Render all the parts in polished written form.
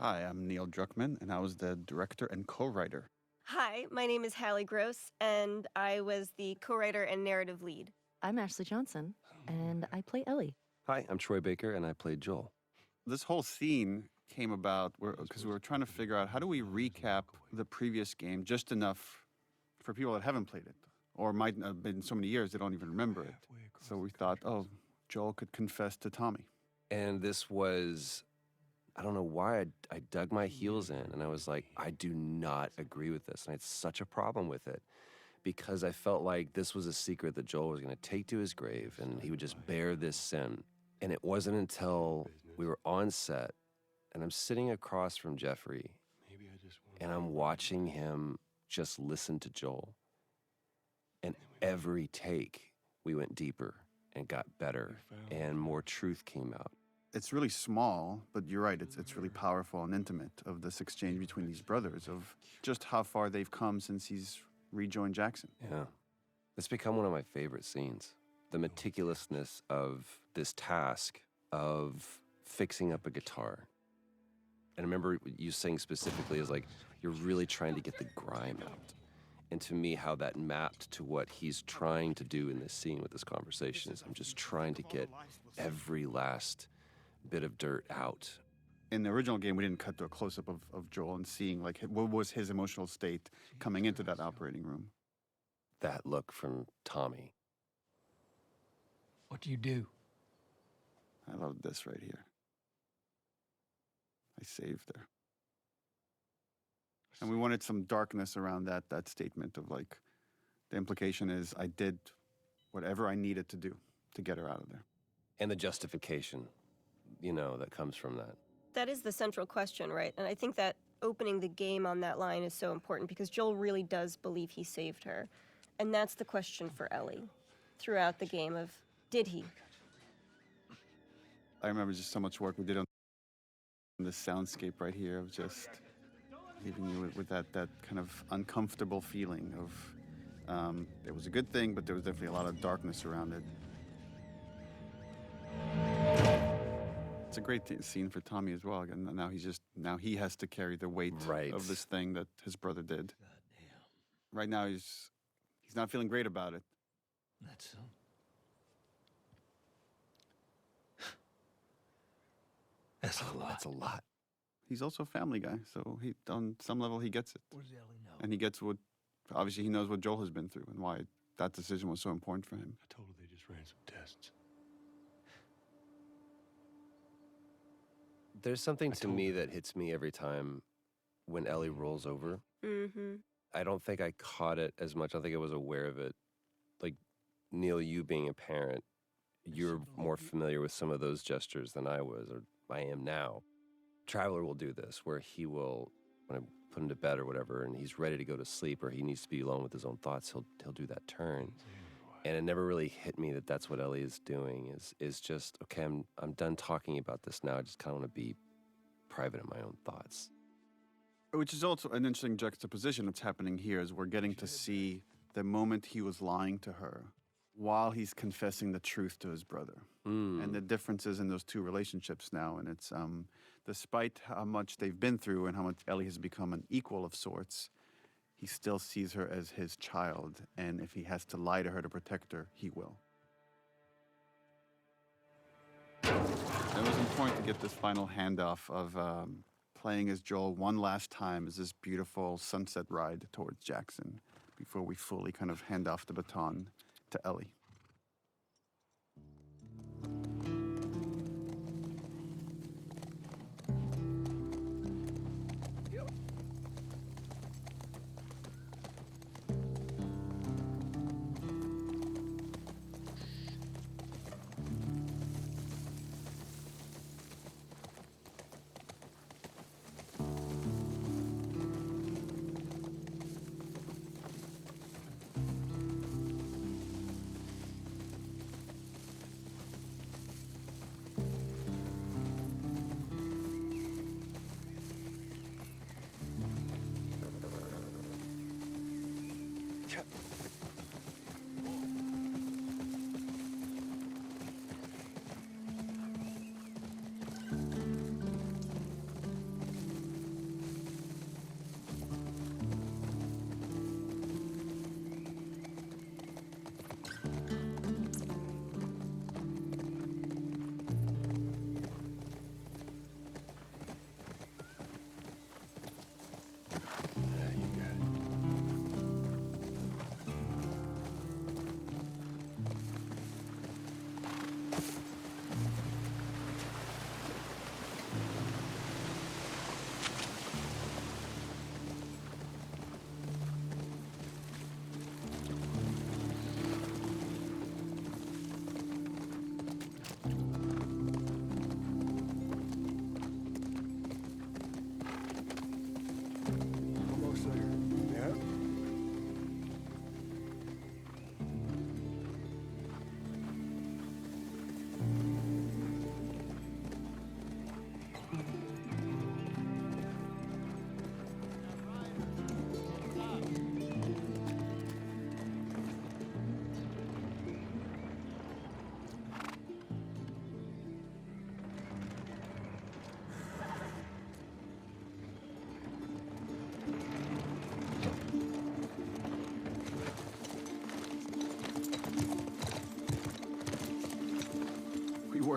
Hi, I'm Neil Druckmann, and I was the director and co-writer. Hi, my name is Hallie Gross, and I was the co-writer and narrative lead. I'm Ashley Johnson, and I play Ellie. Hi, I'm Troy Baker, and I played Joel. This whole scene came about because we were trying to figure out how do we recap the previous game just enough for people that haven't played it, or might not have been so many years they don't even remember it. So we thought, oh, Joel could confess to Tommy. And this was, I don't know why I dug my heels in, and I was like, I do not agree with this. And I had such a problem with it because I felt like this was a secret that Joel was going to take to his grave, and he would just bear this sin. And it wasn't until we were on set, and I'm sitting across from Jeffrey, and I'm watching him just listen to Joel. And every take, we went deeper and got better, and more truth came out. It's really small, but you're right, it's really powerful and intimate of this exchange between these brothers, of just how far they've come since he's rejoined Jackson. Yeah. It's become one of my favorite scenes. The meticulousness of this task of fixing up a guitar. And I remember you saying specifically is like, you're really trying to get the grime out. And to me, how that mapped to what he's trying to do in this scene with this conversation is I'm just trying to get every last bit of dirt out. In the original game, we didn't cut to a close-up of Joel and seeing like what was his emotional state coming into that operating room. That look from Tommy. What do you do? I love this right here. I saved her. And we wanted some darkness around that statement of like, the implication is I did whatever I needed to do to get her out of there. And the justification, that comes from that. That is the central question, right? And I think that opening the game on that line is so important because Joel really does believe he saved her. And that's the question for Ellie throughout the game of, did he? I remember just so much work we did on this soundscape right here of just leaving you with that kind of uncomfortable feeling of it was a good thing, but there was definitely a lot of darkness around it. It's a great scene for Tommy as well. And now he has to carry the weight of this thing that his brother did. Goddamn. Right now he's not feeling great about it. That's so. That's a lot. That's a lot. He's also a family guy, so on some level he gets it. What does Ellie know? And he gets obviously he knows what Joel has been through and why that decision was so important for him. I told her they just ran some tests. There's something to me that hits me every time when Ellie rolls over. Mm-hmm. I don't think I caught it as much. I don't think I was aware of it. Like, Neil, you being a parent, you're more familiar with some of those gestures than I was, or I am now. Traveler will do this, where he will, when I put him to bed or whatever, and he's ready to go to sleep, or he needs to be alone with his own thoughts, he'll do that turn. And it never really hit me that that's what Ellie is doing, is just, okay, I'm done talking about this now. I just kind of want to be private in my own thoughts. Which is also an interesting juxtaposition that's happening here, is we're getting to see the moment he was lying to her while he's confessing the truth to his brother. And the differences in those two relationships now. And it's, despite how much they've been through and how much Ellie has become an equal of sorts, he still sees her as his child. And if he has to lie to her to protect her, he will. It was important to get this final handoff of playing as Joel one last time as this beautiful sunset ride towards Jackson before we fully kind of hand off the baton to Ellie.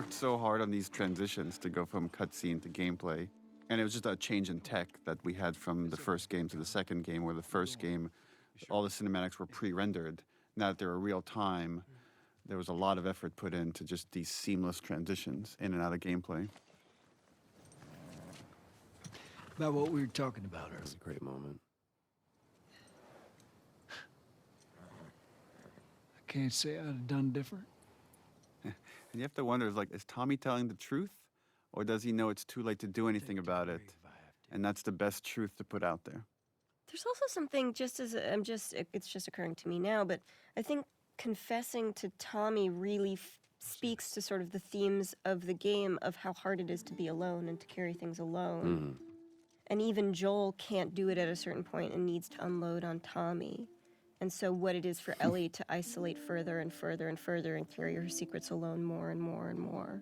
worked so hard on these transitions to go from cutscene to gameplay. And it was just a change in tech that we had from the first game to the second game, where the first game, all the cinematics were pre-rendered. Now that they're real time, there was a lot of effort put into just these seamless transitions in and out of gameplay. About what we were talking about It was earlier. a great moment. I can't say I'd have done different. And you have to wonder, is Tommy telling the truth? Or does he know it's too late to do anything about it? And that's the best truth to put out there. There's also something it's just occurring to me now, but I think confessing to Tommy really speaks to sort of the themes of the game of how hard it is to be alone and to carry things alone. And even Joel can't do it at a certain point and needs to unload on Tommy. And so what it is for Ellie to isolate further and further and further and carry her secrets alone more and more and more.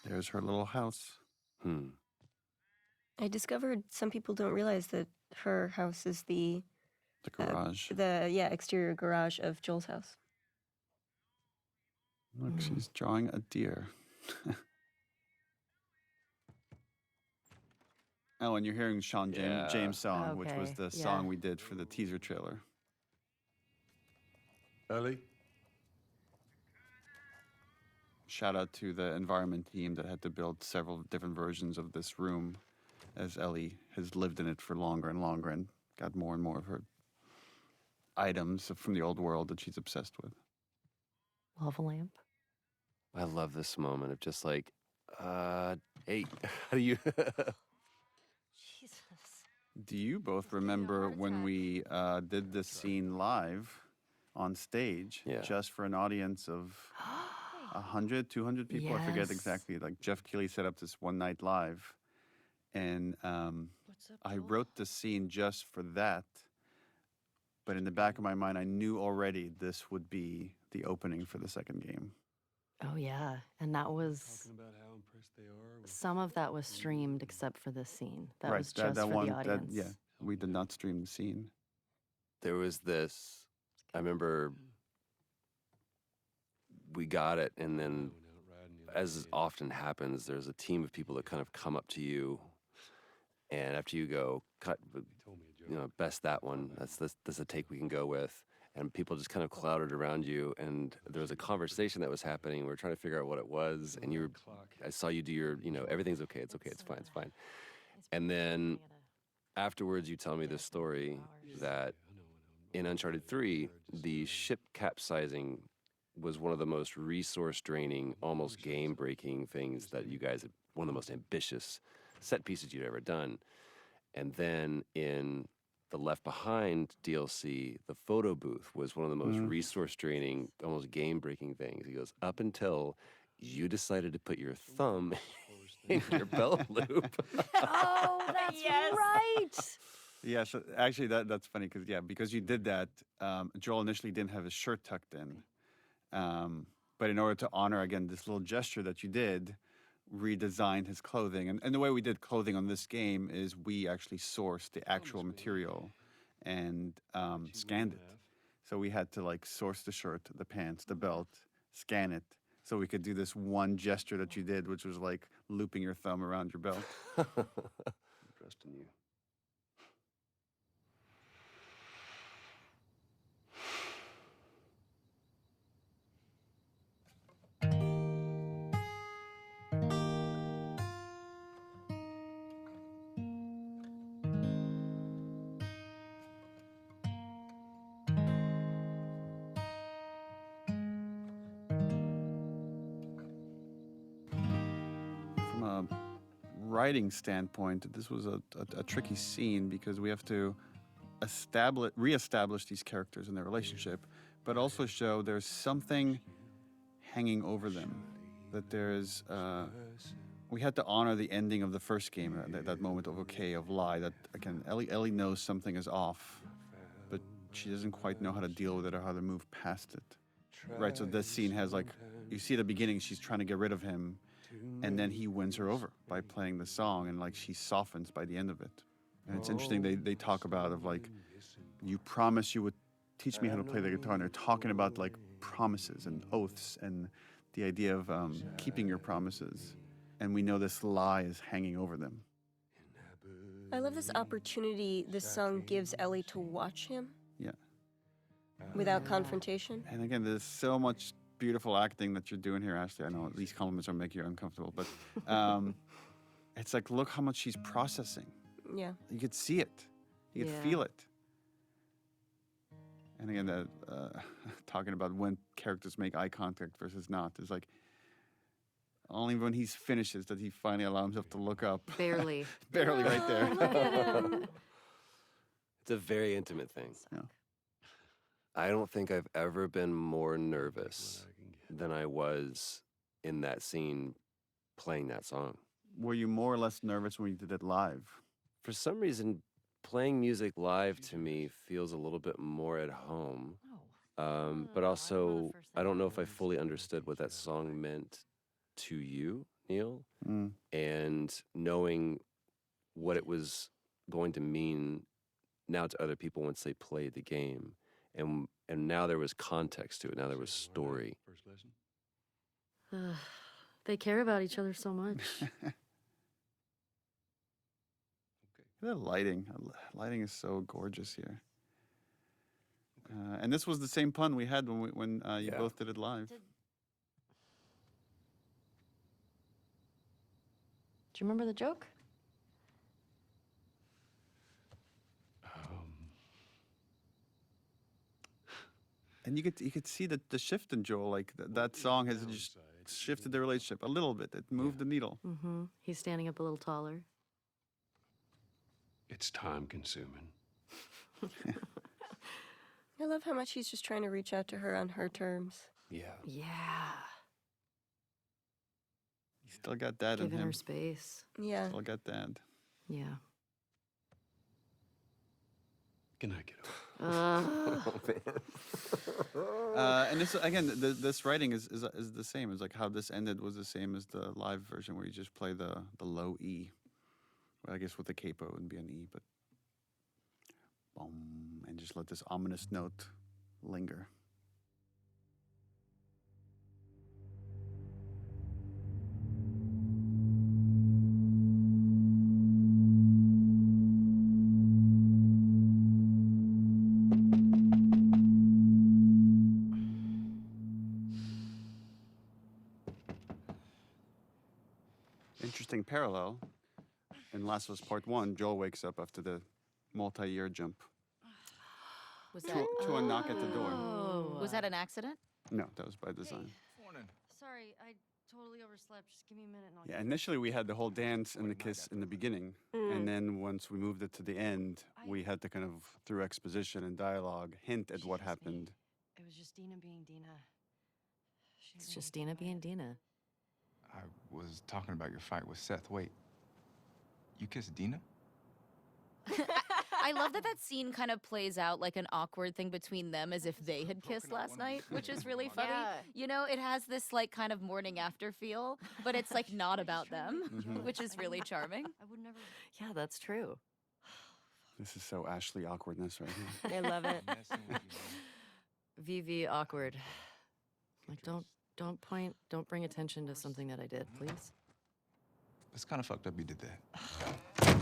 There's her little house. I discovered some people don't realize that her house is the garage. exterior garage of Joel's house. Look, she's drawing a deer. Oh, and you're hearing Sean James' song, which was Okay, the yeah. song we did for the teaser trailer. Ellie? Shout out to the environment team that had to build several different versions of this room, as Ellie has lived in it for longer and longer and got more and more of her items from the old world that she's obsessed with. Lava lamp. I love this moment of just like, hey, how do you? Jesus. Do you both remember when we did this scene live on stage, Yeah. just for an audience of 100, 200 people? I forget Yes. exactly. Like Jeff Keighley set up this one night live, and I wrote the scene just for that. But in the back of my mind, I knew already this would be the opening for the second game. Oh yeah, and that was Talking about how impressed they are with some of that was streamed except for this scene. That right, was just for the audience. yeah, we did not stream the scene. There was this. I remember we got it, and then, going out riding the other as day. often happens, there's a team of people that kind of come up to you, and after you go, cut, He told me a joke. you know, best that one. That's a take we can go with. And people just kind of clouded around you, and there was a conversation that was happening. We were trying to figure out what it was, and I saw you do your, everything's okay, it's okay, it's fine, it's fine. And then afterwards, you tell me this story that in Uncharted 3, the ship capsizing was one of the most resource draining, almost game breaking things that you guys, one of the most ambitious set pieces you'd ever done. And then in the Left Behind DLC, the photo booth was one of the most resource draining, almost game breaking things. He goes, up until you decided to put your thumb in your belt loop. Oh, that's Yes. right. Yeah, so actually that's funny because you did that. Joel initially didn't have his shirt tucked in, but in order to honor again this little gesture that you did, redesigned his clothing. And the way we did clothing on this game is we actually sourced the actual material and scanned it. So we had to like source the shirt, the pants, the belt, scan it, so we could do this one gesture that you did, which was like looping your thumb around your belt. Trust in you. From a writing standpoint, this was a tricky scene because we have to reestablish these characters and their relationship, but also show there's something hanging over them. That there's, we had to honor the ending of the first game, that moment of okay, of lie. That again, Ellie knows something is off, but she doesn't quite know how to deal with it or how to move past it. Right. So this scene has like, you see at the beginning, she's trying to get rid of him. And then he wins her over by playing the song, and like she softens by the end of it. And it's interesting they talk about of like you promise you would teach me how to play the guitar. And they're talking about like promises and oaths and the idea of keeping your promises. And we know this lie is hanging over them. I love this opportunity this song gives Ellie to watch him Yeah. without confrontation. And again, there's so much beautiful acting that you're doing here, Ashley. I know these compliments are making you uncomfortable, but it's like, look how much she's processing. Yeah. You could see it. You could Yeah. feel it. And again, talking about when characters make eye contact versus not, it's like only when he finishes that he finally allows himself to look up. Barely. Barely right there. It's a very intimate thing. Yeah. I don't think I've ever been more nervous than I was in that scene playing that song. Were you more or less nervous when you did it live? For some reason, playing music live to me feels a little bit more at home. But also, I don't know if I fully understood what that song meant to you, Neil. Mm. And knowing what it was going to mean now to other people once they played the game. And now there was context to it. Now there was story. First lesson? They care about each other so much. The lighting. Lighting is so gorgeous here. And this was the same pun we had when you Yeah. both did it live. Do you remember the joke? And you could see the shift in Joel. Like that song has just shifted the relationship a little bit. It moved the needle. Mm-hmm. He's standing up a little taller. It's time consuming. I love how much he's just trying to reach out to her on her terms. Yeah. Yeah. He still got that in Giving him. her space. Yeah. Still got that. Yeah. Can I get over? And this again, this writing is the same. It's like how this ended was the same as the live version, where you just play the low E. Well, I guess with the capo it would be an E, but boom, and just let this ominous note linger. Interesting parallel. In Last of Us Part 1, Joel wakes up after the multi-year jump Was to, that to a knock at the door. Oh. was that an accident? No, that was by design. Sorry, I totally overslept. Just give me a minute and I'll Yeah, initially we had the whole dance and the kiss in the beginning, and then once we moved it to the end, we had to kind of, through exposition and dialogue, hint at what happened. It was just Dina being Dina. It's just Dina being Dina. I was talking about your fight with Seth. Wait, you kissed Dina? I love that that scene kind of plays out like an awkward thing between them as if they had kissed last night, which is really funny. Yeah. You know, it has this like kind of morning after feel, but it's like not about them, which is really charming. I would never. Yeah, that's true. This is so Ashley awkwardness right here. I love it. Messing with you, man. VV awkward. Like don't point, don't bring attention to something that I did, please. It's kind of fucked up you did that.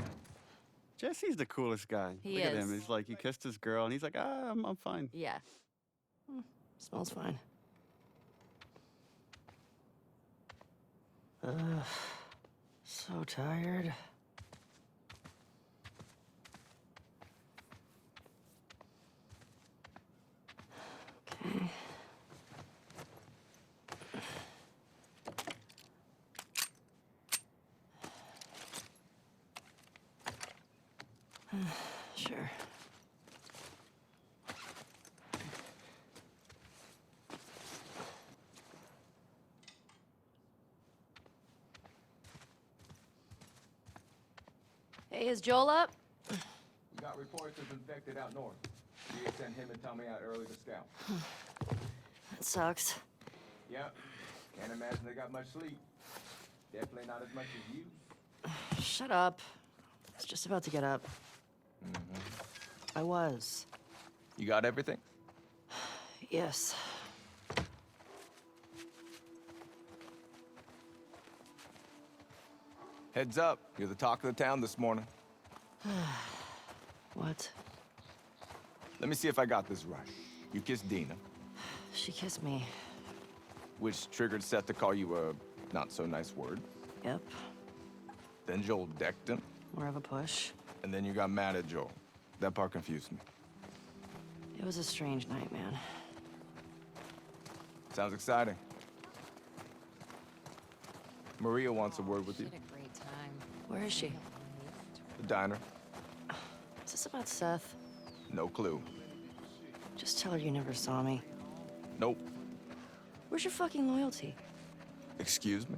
Jesse's the coolest guy. He Look at him. is. He's like, he kissed his girl, and he's like, I'm fine. Yeah. Smells fine. So tired. Okay. Sure. Hey, is Joel up? We got reports of infected out north. You sent him and Tommy out early to scout. That sucks. Yep. Can't imagine they got much sleep. Definitely not as much as you. Shut up. I was just about to get up. I was. You got everything? Yes. Heads up, you're the talk of the town this morning. What? Let me see if I got this right. You kissed Dina, She kissed me. which triggered Seth to call you a not-so-nice word. Yep. Then Joel decked him, More of a push. and then you got mad at Joel. That part confused me. It was a strange night, man. Sounds exciting. Maria wants a word with you. Had a great time. Where is she? The diner. Is this about Seth? No clue. Just tell her you never saw me. Nope. Where's your fucking loyalty? Excuse me?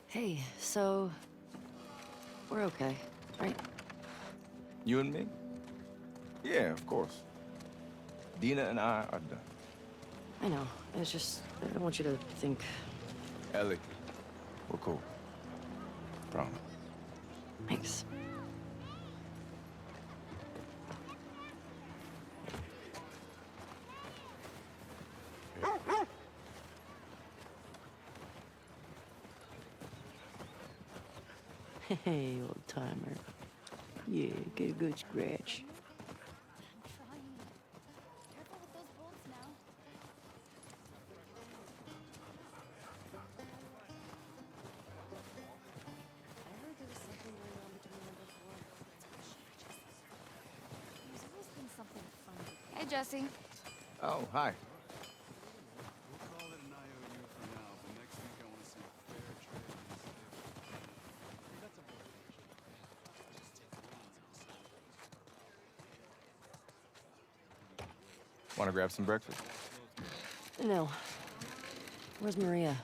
Hey, so... we're okay, right? You and me? Yeah, of course. Dina and I are done. I know. It's just... I don't want you to think... Ellie, we're cool. Promise. Thanks. Hey, old timer. Yeah, get a good scratch. Trying. Careful with those bolts now. I heard there was something going on between them before. There's always been something funny. Hey, Jesse. Oh, hi. We'll call it an IOU for now, but next week I want to see fair trade. Want to grab some breakfast? No. Where's Maria?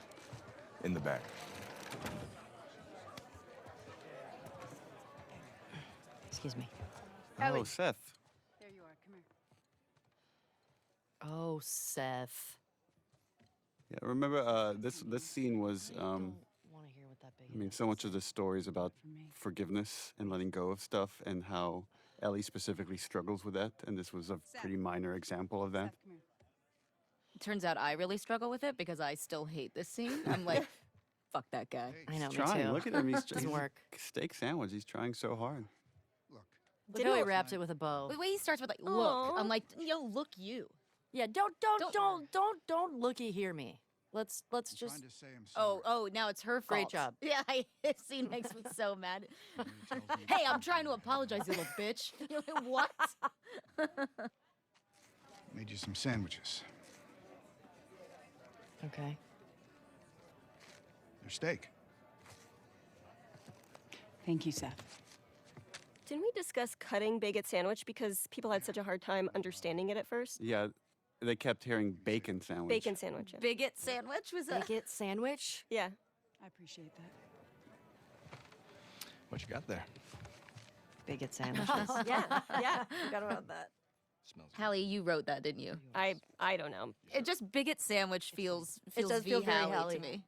In the back. Excuse me. Oh, Seth. There you are. Come here. Oh, Seth. Yeah, remember this scene was. I don't want to hear what that big. I mean, so much of the story is about forgiveness and letting go of stuff, and how Ellie specifically struggles with that. And this was a pretty minor example of that. Turns out I really struggle with it because I still hate this scene. I'm like, fuck that guy. I know, He's me trying. too. Look at him. He's Doesn't he's a work. steak sandwich. He's trying so hard. Look how he wrapped it with a bow. The way he starts with like, look. Aw. I'm like, yo, look you. Yeah, don't looky hear me. Let's just. Oh, now it's her fault. Great job. Yeah, this scene makes me so mad. Hey, I'm trying to apologize, you little bitch. You're like, what? Made you some sandwiches. Okay. They're steak. Thank you, Seth. Didn't we discuss cutting Baguette sandwich because people had such a hard time understanding it at first? Yeah, they kept hearing bacon sandwich. Bacon sandwich. Yeah. Bigot sandwich was a. Baguette sandwich. Yeah. I appreciate that. What you got there? Baguette sandwiches. Yeah. Forgot about that. Smells good. Hallie, you wrote that, didn't you? I don't know. It just bigot sandwich feels does V feel very Hallie Hallie. to me.